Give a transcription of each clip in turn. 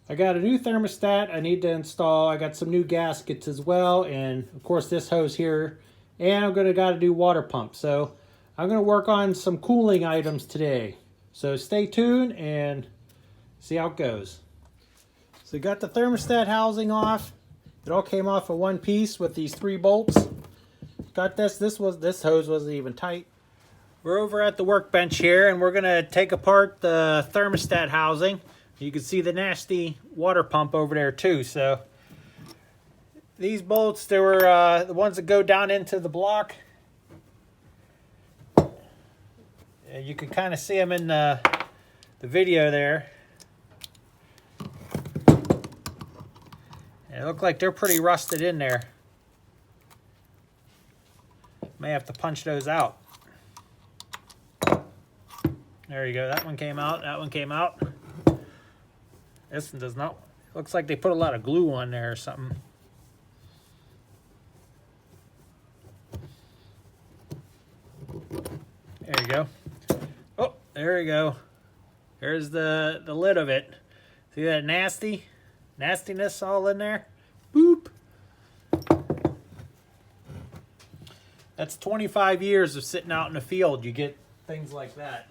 I got a new thermostat I need to install. I got some new gaskets as well, and of course this hose here. And I'm got to do water pump. So I'm going to work on some cooling items today. So stay tuned and see how it goes. So got the thermostat housing off. It all came off in one piece with these 3 bolts. Got this. This hose wasn't even tight. We're over at the workbench here, and we're going to take apart the thermostat housing. You can see the nasty water pump over there too. So these bolts, they were the ones that go down into the block. You can kind of see them in the video there. They look like they're pretty rusted in there. May have to punch those out. There you go. That one came out. That one came out. This one does not. Looks like they put a lot of glue on there or something. There you go. Oh, there you go. There's the lid of it. See that nastiness all in there? Boop. That's 25 years of sitting out in the field. You get things like that.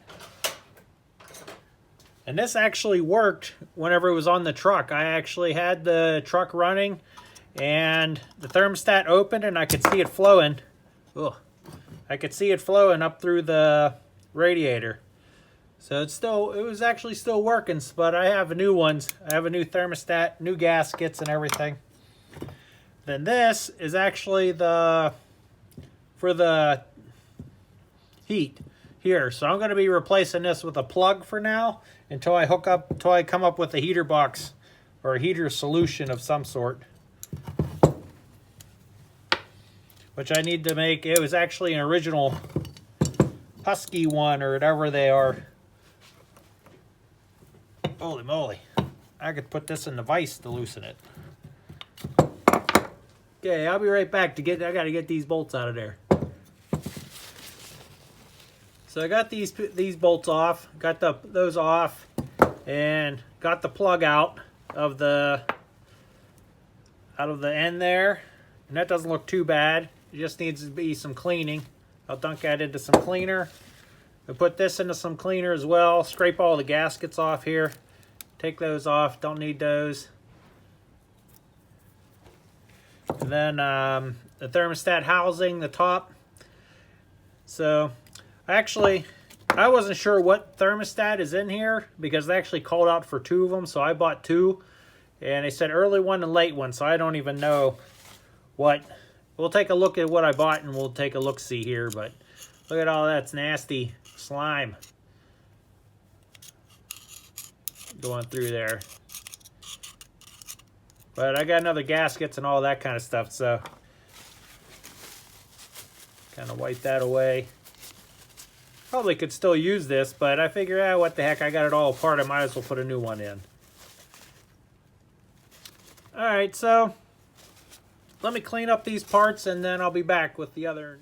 And this actually worked whenever it was on the truck. I actually had the truck running and the thermostat opened and I could see it flowing. Ugh. I could see it flowing up through the radiator. So it was actually still working, but I have new ones. I have a new thermostat, new gaskets and everything. Then this is actually for the heat here. So I'm going to be replacing this with a plug for now until I come up with a heater box or a heater solution of some sort. Which I need to make. It was actually an original Husky one or whatever they are. Holy moly. I could put this in the vise to loosen it. Okay, I'll be right back I gotta get these bolts out of there. So I got these bolts off, got those off, and got the plug out of the end there. And that doesn't look too bad. It just needs to be some cleaning. I'll dunk that into some cleaner. I put this into some cleaner as well. Scrape all the gaskets off here. Take those off. Don't need those. And then the thermostat housing, the top. So I wasn't sure what thermostat is in here because they actually called out for 2 of them. So I bought 2. And they said early one and late one. So I don't even know what. We'll take a look at what I bought and we'll take a look-see here. But look at all that's nasty slime going through there. But I got another gaskets and all that kind of stuff. So kind of wipe that away. Probably could still use this, but I figure, what the heck, I got it all apart. I might as well put a new one in. Alright, so let me clean up these parts and then I'll be back with the other.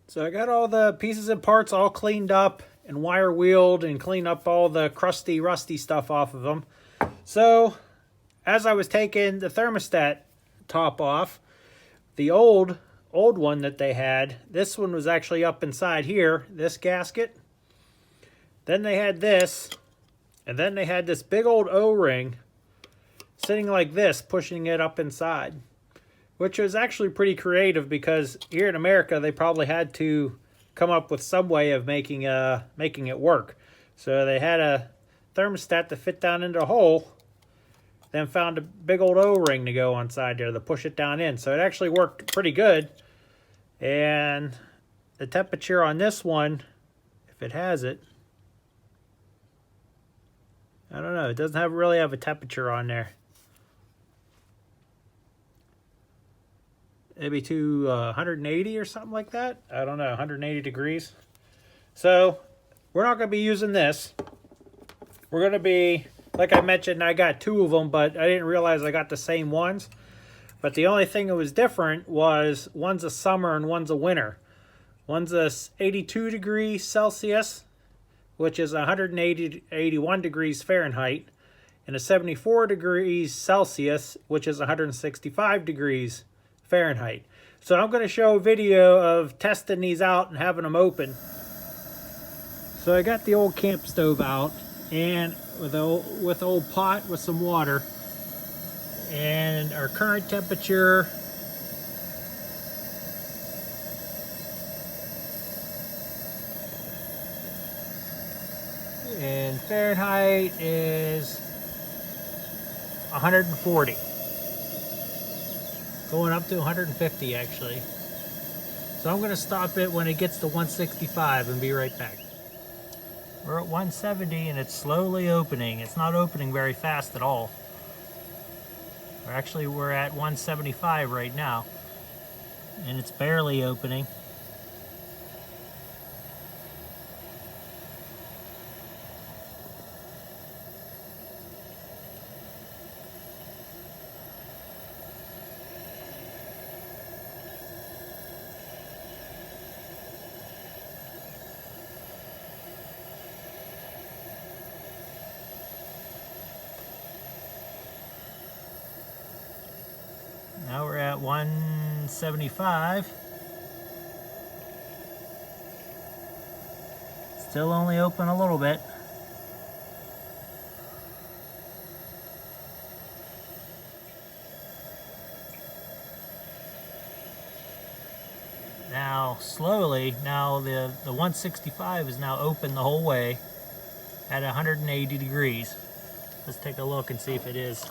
So I got all the pieces and parts all cleaned up and wire wheeled and cleaned up all the crusty, rusty stuff off of them. So as I was taking the thermostat top off, the old one that they had, this one was actually up inside here, this gasket. Then they had this, and then they had this big old O-ring sitting like this, pushing it up inside, which was actually pretty creative because here in America they probably had to come up with some way of making it work. So they had a thermostat to fit down into a hole, then found a big old O-ring to go inside there to push it down in. So it actually worked pretty good. And the temperature on this one, if it has it, I don't know, it doesn't really have a temperature on there. Maybe to 180 or something like that. I don't know, 180 degrees. So we're not going to be using this. We're going to be, like I mentioned, I got 2 of them, but I didn't realize I got the same ones. But the only thing that was different was one's a summer and one's a winter. One's a 82 degrees Celsius, which is 181 degrees Fahrenheit. and a 74 degrees Celsius, which is 165 degrees Fahrenheit. So I'm going to show a video of testing these out and having them open. So I got the old camp stove out, and with an old pot with some water, and our current temperature in Fahrenheit is 140. Going up to 150 actually. So I'm going to stop it when it gets to 165 and be right back. We're at 170 and it's slowly opening. It's not opening very fast at all. We're at 175 right now, and it's barely opening. Now we're at 175. Still only open a little bit. Now slowly, now the 165 is now open the whole way at 180 degrees. Let's take a look and see if it is.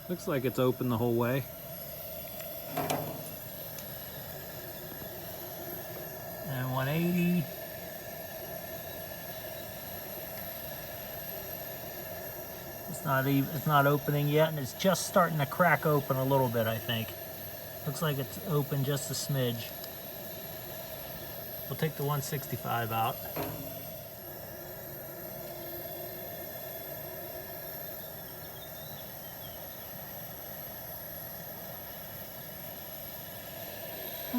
Looks like it's open the whole way. And 180. It's not opening yet, and it's just starting to crack open a little bit, I think. Looks like it's open just a smidge. We'll take the 165 out.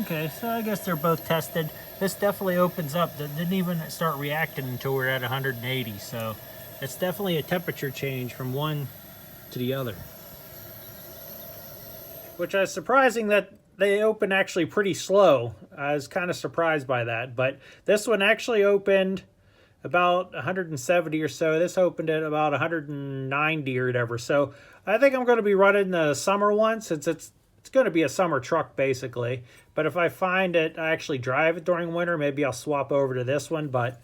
Okay, so I guess they're both tested. This definitely opens up. That didn't even start reacting until we're at 180, so it's definitely a temperature change from one to the other. Which is surprising that they open actually pretty slow. I was kind of surprised by that, but this one actually opened about 170 or so. This opened at about 190 or whatever. So I think I'm going to be running the summer one, since it's going to be a summer truck basically. But if I find it, I actually drive it during winter, maybe I'll swap over to this one. But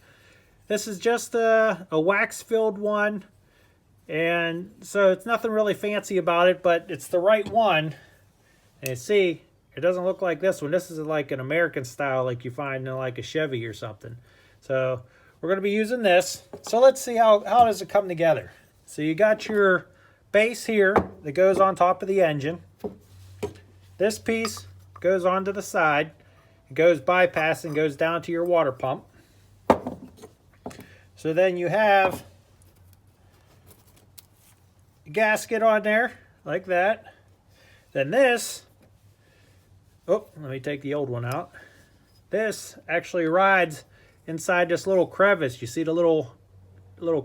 this is just a wax-filled one, and so it's nothing really fancy about it, but it's the right one. And you see, it doesn't look like this one. This is like an American style, like you find in like a Chevy or something. So we're going to be using this. So let's see how does it come together. So you got your base here that goes on top of the engine. This piece goes onto the side. It goes bypass and goes down to your water pump. So then you have a gasket on there like that. Then this, oh, let me take the old one out. This actually rides inside this little crevice. You see the little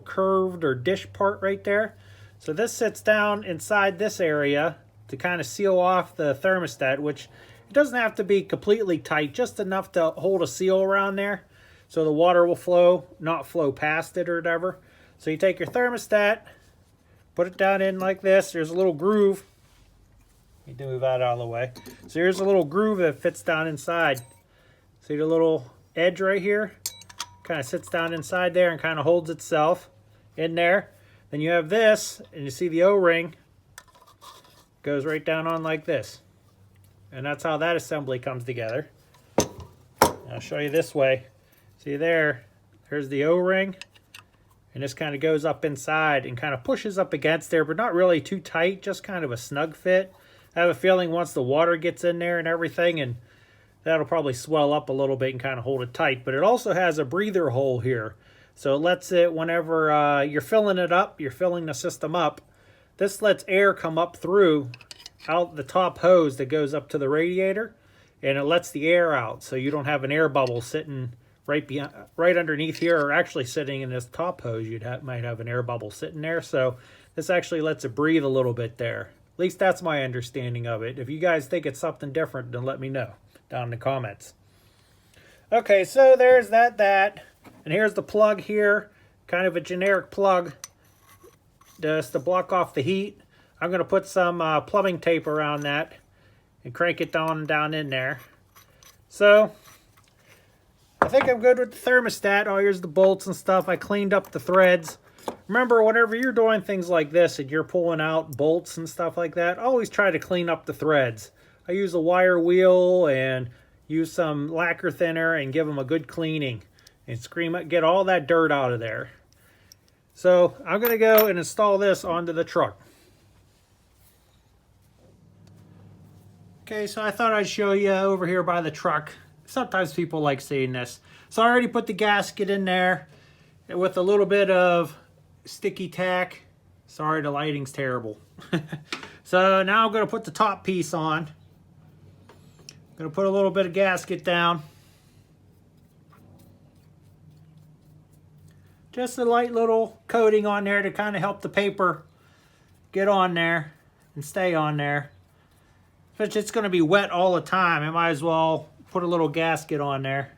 curved or dish part right there? So this sits down inside this area to kind of seal off the thermostat, which it doesn't have to be completely tight, just enough to hold a seal around there so the water will flow, not flow past it or whatever. So you take your thermostat, put it down in like this. There's a little groove. You do move that out of the way. So here's a little groove that fits down inside. See the little edge right here? Kind of sits down inside there and kind of holds itself in there. Then you have this, and you see the O-ring goes right down on like this. And that's how that assembly comes together. I'll show you this way. See there's the O-ring, and this kind of goes up inside and kind of pushes up against there, but not really too tight, just kind of a snug fit. I have a feeling once the water gets in there and everything, and that'll probably swell up a little bit and kind of hold it tight. But it also has a breather hole here, so it lets it, whenever you're filling it up, you're filling the system up, this lets air come up through out the top hose that goes up to the radiator, and it lets the air out, so you don't have an air bubble sitting right underneath here, or actually sitting in this top hose, might have an air bubble sitting there. So this actually lets it breathe a little bit there. At least that's my understanding of it. If you guys think it's something different, then let me know down in the comments. Okay, so there's that. And here's the plug here, kind of a generic plug just to block off the heat. I'm going to put some plumbing tape around that and crank it down in there. So I think I'm good with the thermostat. Oh, here's the bolts and stuff. I cleaned up the threads. Remember, whenever you're doing things like this and you're pulling out bolts and stuff like that, always try to clean up the threads. I use a wire wheel and use some lacquer thinner and give them a good cleaning and get all that dirt out of there. So I'm going to go and install this onto the truck. Okay, so I thought I'd show you over here by the truck. Sometimes people like seeing this. So I already put the gasket in there with a little bit of sticky tack. Sorry, the lighting's terrible. So now I'm going to put the top piece on. I'm going to put a little bit of gasket down. Just a light little coating on there to kind of help the paper get on there and stay on there. Since it's going to be wet all the time, I might as well put a little gasket on there.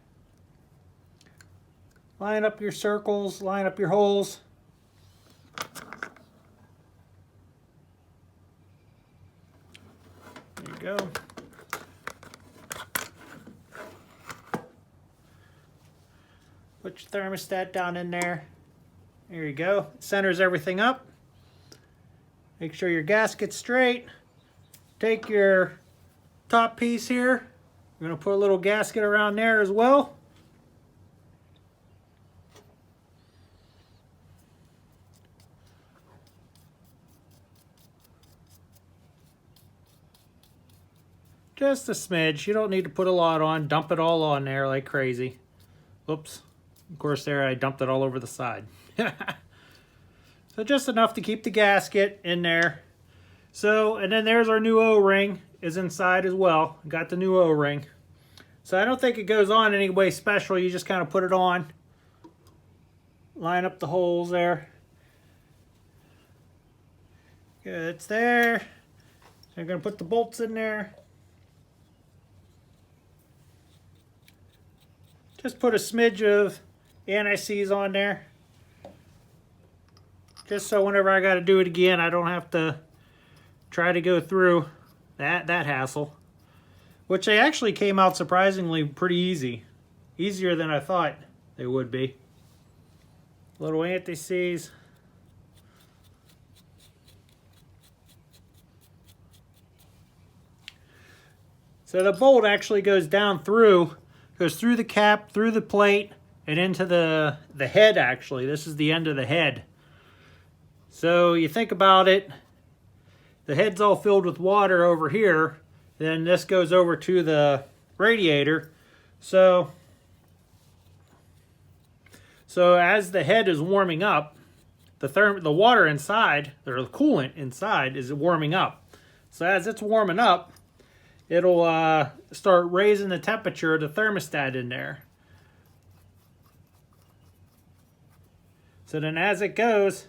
Line up your circles, line up your holes. There you go. Put your thermostat down in there. There you go. Centers everything up. Make sure your gasket's straight. Take your top piece here. We're going to put a little gasket around there as well. Just a smidge. You don't need to put a lot on. Dump it all on there like crazy. Oops. Of course there I dumped it all over the side. So just enough to keep the gasket in there. So, and then there's our new O-ring is inside as well. Got the new O-ring. So I don't think it goes on any way special. You just kind of put it on. Line up the holes there. Good, it's there. So I'm going to put the bolts in there. Just put a smidge of anti-seize on there. Just so whenever I got to do it again, I don't have to try to go through that hassle. Which they actually came out surprisingly pretty easy. Easier than I thought they would be. Little anti-seize. So the bolt actually goes down through, goes through the cap, through the plate, and into the head actually. This is the end of the head. So you think about it, the head's all filled with water over here, then this goes over to the radiator. So as the head is warming up, the water inside, or the coolant inside, is warming up. So as it's warming up, it'll start raising the temperature of the thermostat in there. So then as it goes,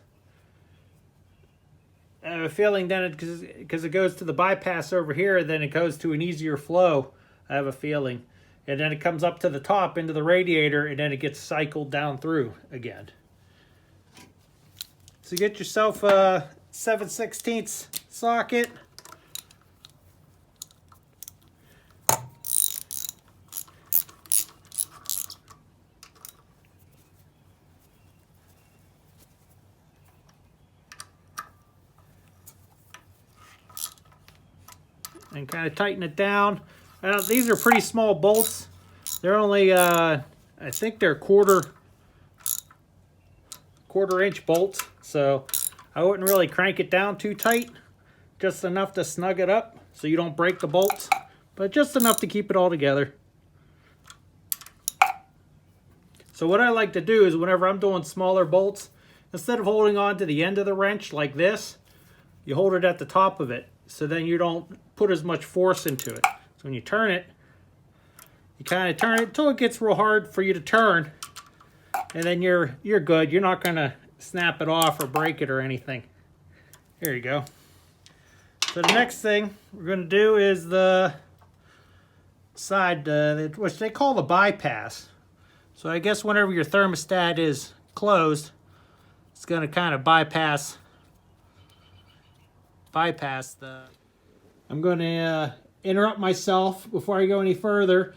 I have a feeling then because it goes to the bypass over here, then it goes to an easier flow, I have a feeling. And then it comes up to the top into the radiator, and then it gets cycled down through again. So get yourself a 7/16 socket. And kind of tighten it down. These are pretty small bolts. They're only, I think they're quarter inch bolts. So I wouldn't really crank it down too tight. Just enough to snug it up so you don't break the bolts. But just enough to keep it all together. So what I like to do is whenever I'm doing smaller bolts, instead of holding on to the end of the wrench like this, you hold it at the top of it. So then you don't put as much force into it. So when you turn it, You kind of turn it until it gets real hard for you to turn, and then you're good. You're not going to snap it off or break it or anything. There you go. So the next thing we're going to do is the side, which they call the bypass. So I guess whenever your thermostat is closed, it's going to kind of bypass the... I'm going to interrupt myself before I go any further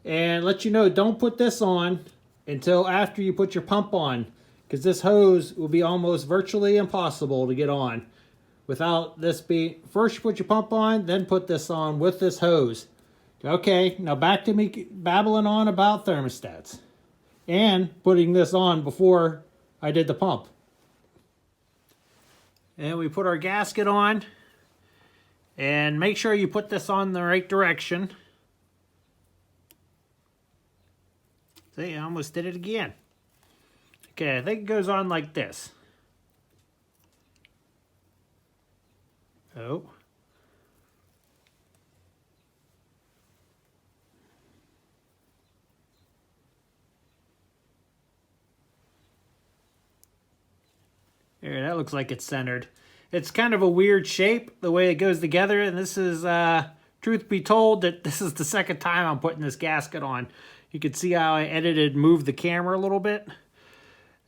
and let you know, don't put this on until after you put your pump on, because this hose will be almost virtually impossible to get on without this being... First you put your pump on, then put this on with this hose. Okay, now back to me babbling on about thermostats and putting this on before I did the pump. And we put our gasket on, and make sure you put this on the right direction. See, I almost did it again. Okay, I think it goes on like this. Oh. There, that looks like it's centered. It's kind of a weird shape, the way it goes together, and this is, truth be told, that this is the second time I'm putting this gasket on. You can see how I edited and moved the camera a little bit.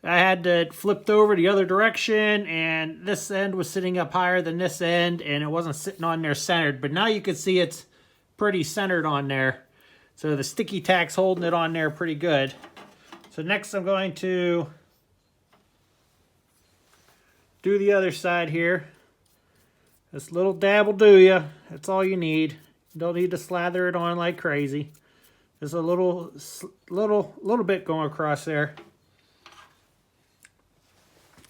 I had it flipped over the other direction, and this end was sitting up higher than this end, and it wasn't sitting on there centered. But now you can see it's pretty centered on there. So the sticky tack's holding it on there pretty good. So next I'm going to do the other side here. This little dab will do ya. That's all you need. You don't need to slather it on like crazy. Just a little bit going across there.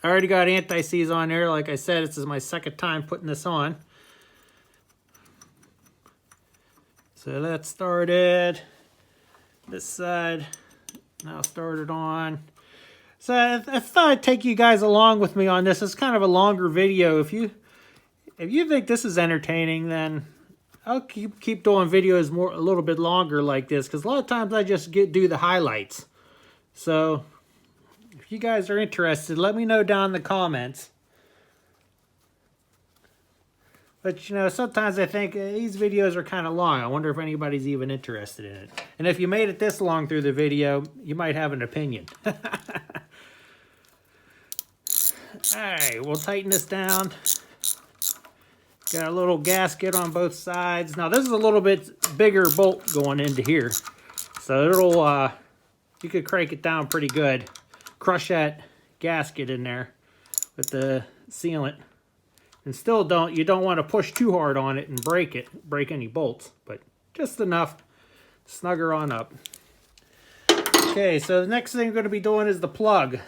I already got anti-seize on there. Like I said, this is my second time putting this on. So that started. This side now started on. So I thought I'd take you guys along with me on this. It's kind of a longer video. If you think this is entertaining, then I'll keep doing videos a little bit longer like this, because a lot of times I just do the highlights. So if you guys are interested, let me know down in the comments. But you know, sometimes I think these videos are kind of long. I wonder if anybody's even interested in it. And if you made it this long through the video, you might have an opinion. Alright, we'll tighten this down. Got a little gasket on both sides. Now this is a little bit bigger bolt going into here. So it'll, you could crank it down pretty good. Crush that gasket in there with the sealant. And still you don't want to push too hard on it and break any bolts. But just enough to snug her on up. Okay, so the next thing we're going to be doing is the plug.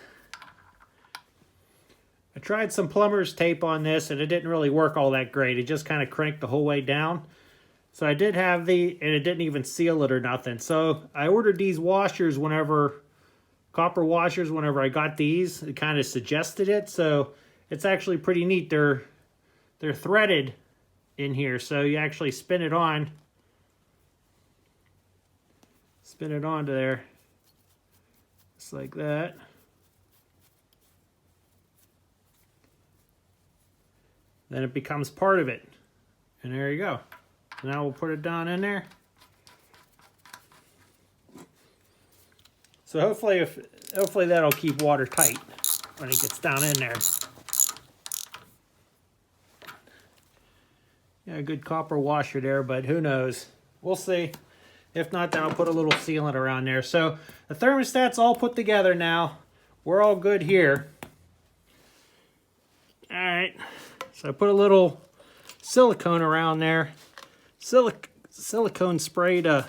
I tried some plumber's tape on this and it didn't really work all that great. It just kind of cranked the whole way down. So I did have and it didn't even seal it or nothing. So I ordered these washers copper washers whenever I got these. It kind of suggested it. So it's actually pretty neat. They're threaded in here. So you actually spin it on. Spin it onto there. Just like that. Then it becomes part of it. And there you go. Now we'll put it down in there. So hopefully that'll keep water tight when it gets down in there. Yeah, a good copper washer there, but who knows? We'll see. If not, then I'll put a little sealant around there. So the thermostat's all put together now. We're all good here. All right. So I put a little silicone around there. Silicone spray to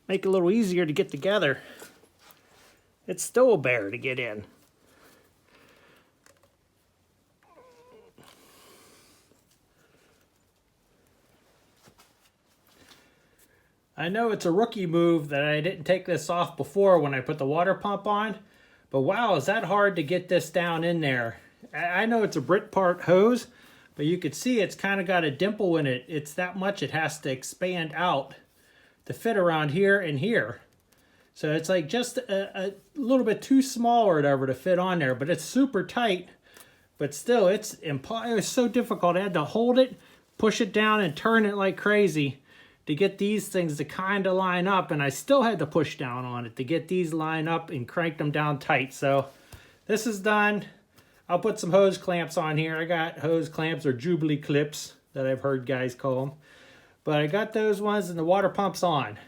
make it a little easier to get together. It's still a bear to get in. I know it's a rookie move that I didn't take this off before when I put the water pump on, but wow, is that hard to get this down in there. I know it's a BritPart hose, but you can see it's kind of got a dimple in it. It's that much it has to expand out to fit around here and here. So it's like just a little bit too small or whatever to fit on there, but it's super tight. But still, it was so difficult. I had to hold it, push it down, and turn it like crazy to get these things to kind of line up. And I still had to push down on it to get these lined up and crank them down tight. So this is done. I'll put some hose clamps on here. I got hose clamps, or Jubilee clips that I've heard guys call them. But I got those ones, and the water pump's on.